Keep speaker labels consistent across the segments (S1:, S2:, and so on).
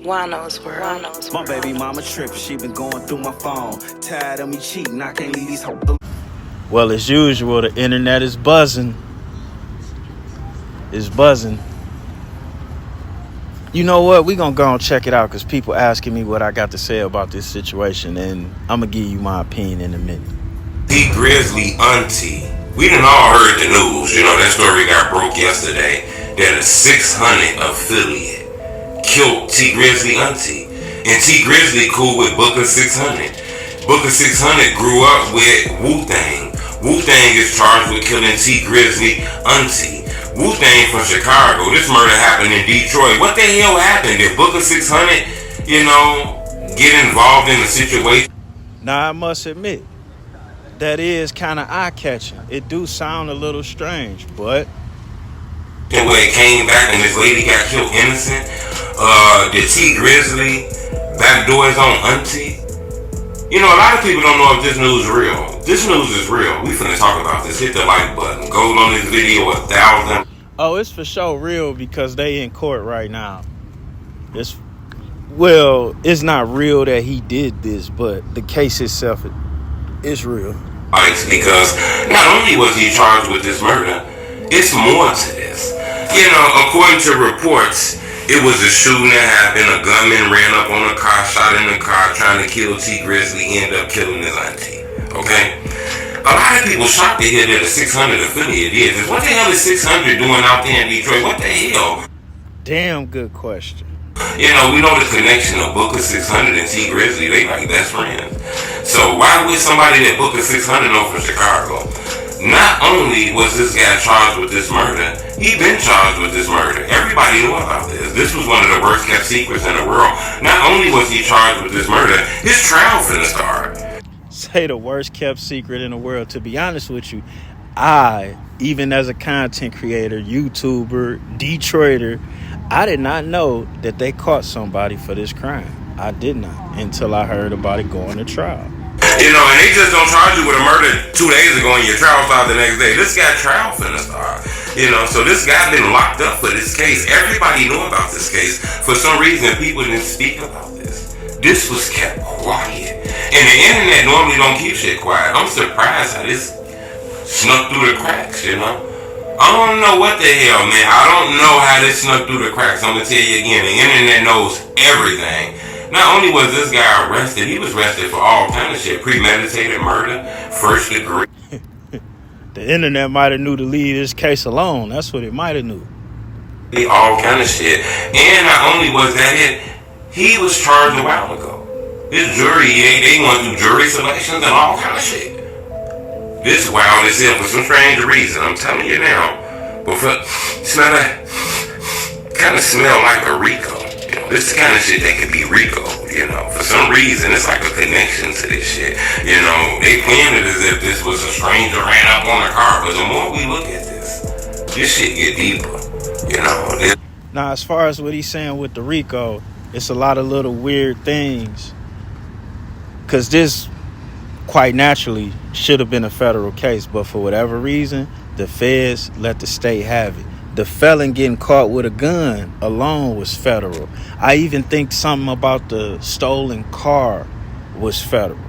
S1: Juan-o's world.
S2: My baby mama trippin', she been going through my phone. Tired of me cheating, I can't leave these hoes.
S3: Well, as usual, the internet is buzzing. It's buzzing. You know what? We're going to go and check it out because people asking me what I got to say about this situation, and I'm going to give you my opinion in a minute.
S4: The Grizzley aunty. We done all heard the news. You know, that story got broke yesterday that a 600 affiliate killed T Grizzley aunty. And T Grizzley cool with Booker 600. Booker 600 grew up with Wu-Tang. Wu-Tang is charged with killing T Grizzley aunty. Wu-Tang from Chicago. This murder happened in Detroit. What the hell happened? Did Booker 600, get involved in the situation?
S3: Now, I must admit, that is kind of eye-catching. It do sound a little strange, but...
S4: And when it came back and this lady got killed innocent, did T Grizzley backdoor his own auntie? You know, a lot of people don't know if this news is real. This news is real. We finna talk about this. Hit the like button. Go on this video 1,000.
S3: Oh, it's for sure real because they in court right now. It's not real that he did this, but the case itself is real.
S4: Because not only was he charged with this murder, it's more to this. You know, according to reports, it was a shooting that happened. A gunman ran up on a car, shot in the car, trying to kill T Grizzley, ended up killing his auntie. Okay? A lot of people shocked to hear that a 600 affiliate is. What the hell is 600 doing out there in Detroit? What the hell?
S3: Damn good question.
S4: You know, we know the connection of Booker 600 and T Grizzley. They like best friends. So why would somebody that Booker 600 know from Chicago? Not only was this guy charged with this murder, he been charged with this murder. Everybody knew about this. This was one of the worst kept secrets in the world. Not only was he charged with this murder, his trial finna start.
S3: Say the worst kept secret in the world. To be honest with you, I, even as a content creator, YouTuber, Detroiter, I did not know that they caught somebody for this crime. I did not until I heard about it going to trial.
S4: You know, and they just don't charge you with a murder 2 days ago and your trial starts the next day. This guy trial finna start. You know, so this guy been locked up for this case. Everybody knew about this case. For some reason, people didn't speak about this. This was kept quiet. And the internet normally don't keep shit quiet. I'm surprised how this snuck through the cracks, you know? I don't know what the hell, man. I don't know how this snuck through the cracks. I'm gonna tell you again, the internet knows everything. Not only was this guy arrested, he was arrested for all kind of shit. Premeditated murder, first degree.
S3: The internet might have knew to leave this case alone. That's what it might have knew.
S4: All kind of shit. And not only was that it, he was charged a while ago. This jury, they went through jury selections and all kind of shit. This wild as hell for some strange reason. I'm telling you now. But it's not kind of smell like a Rico. You know, this kind of shit that could be Rico. You know, for some reason it's like a connection to this shit. You know, they planned it as if this was a stranger ran up on a car. But the more we look at this shit get deeper. You know.
S3: Now, as far as what he's saying with the Rico, it's a lot of little weird things. Because this, quite naturally, should have been a federal case, but for whatever reason, the feds let the state have it. The felon getting caught with a gun alone was federal. I even think something about the stolen car was federal.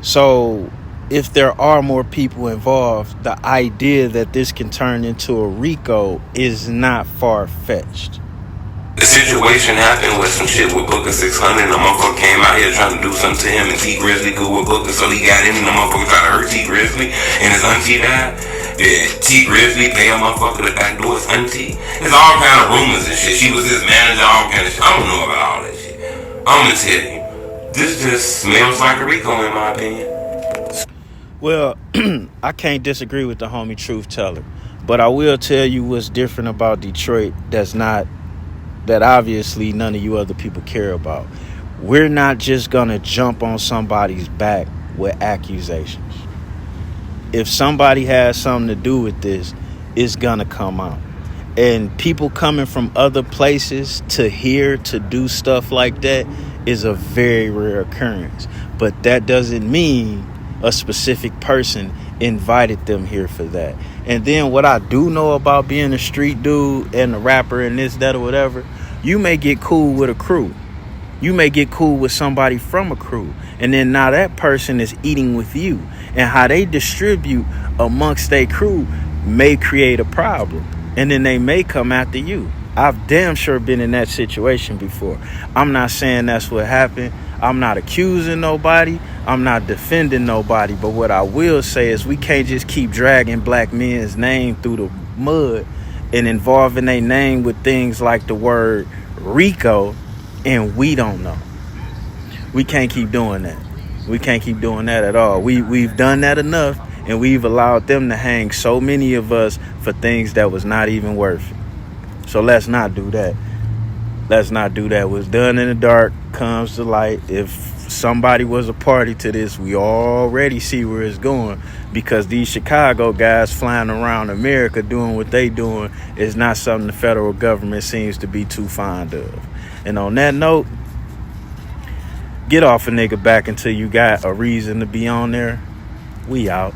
S3: So if there are more people involved, the idea that this can turn into a RICO is not far-fetched.
S4: The situation happened with some shit with Booker 600 and the motherfucker came out here trying to do something to him and T Grizzley cool with Booker, so he got in and the motherfucker tried to hurt T Grizzley and his auntie died. Did T Grizzley pay a motherfucker to backdoor his auntie? There's all kind of rumors and shit. She was his manager, all kind of shit. I don't know about all that shit. I'm gonna tell you, this just smells like a Rico in my opinion.
S3: Well, I can't disagree with the homie truth teller, but I will tell you what's different about Detroit that obviously none of you other people care about. We're not just gonna jump on somebody's back with accusations. If somebody has something to do with this, it's gonna come out. And people coming from other places to here to do stuff like that is a very rare occurrence. But that doesn't mean a specific person invited them here for that. And then what I do know about being a street dude and a rapper and this, that, or whatever, you may get cool with a crew. You may get cool with somebody from a crew. And then now that person is eating with you. And how they distribute amongst their crew may create a problem. And then they may come after you. I've damn sure been in that situation before. I'm not saying that's what happened. I'm not accusing nobody. I'm not defending nobody. But what I will say is we can't just keep dragging black men's name through the mud and involving their name with things like the word Rico, and we don't know. We can't keep doing that. We can't keep doing that at all. We've done that enough, and we've allowed them to hang so many of us for things that was not even worth it. So let's not do that. Let's not do that. What's done in the dark comes to light. If somebody was a party to this, we already see where it's going, because these Chicago guys flying around America doing what they doing is not something the federal government seems to be too fond of. And on that note, get off a nigga back until you got a reason to be on there. We out.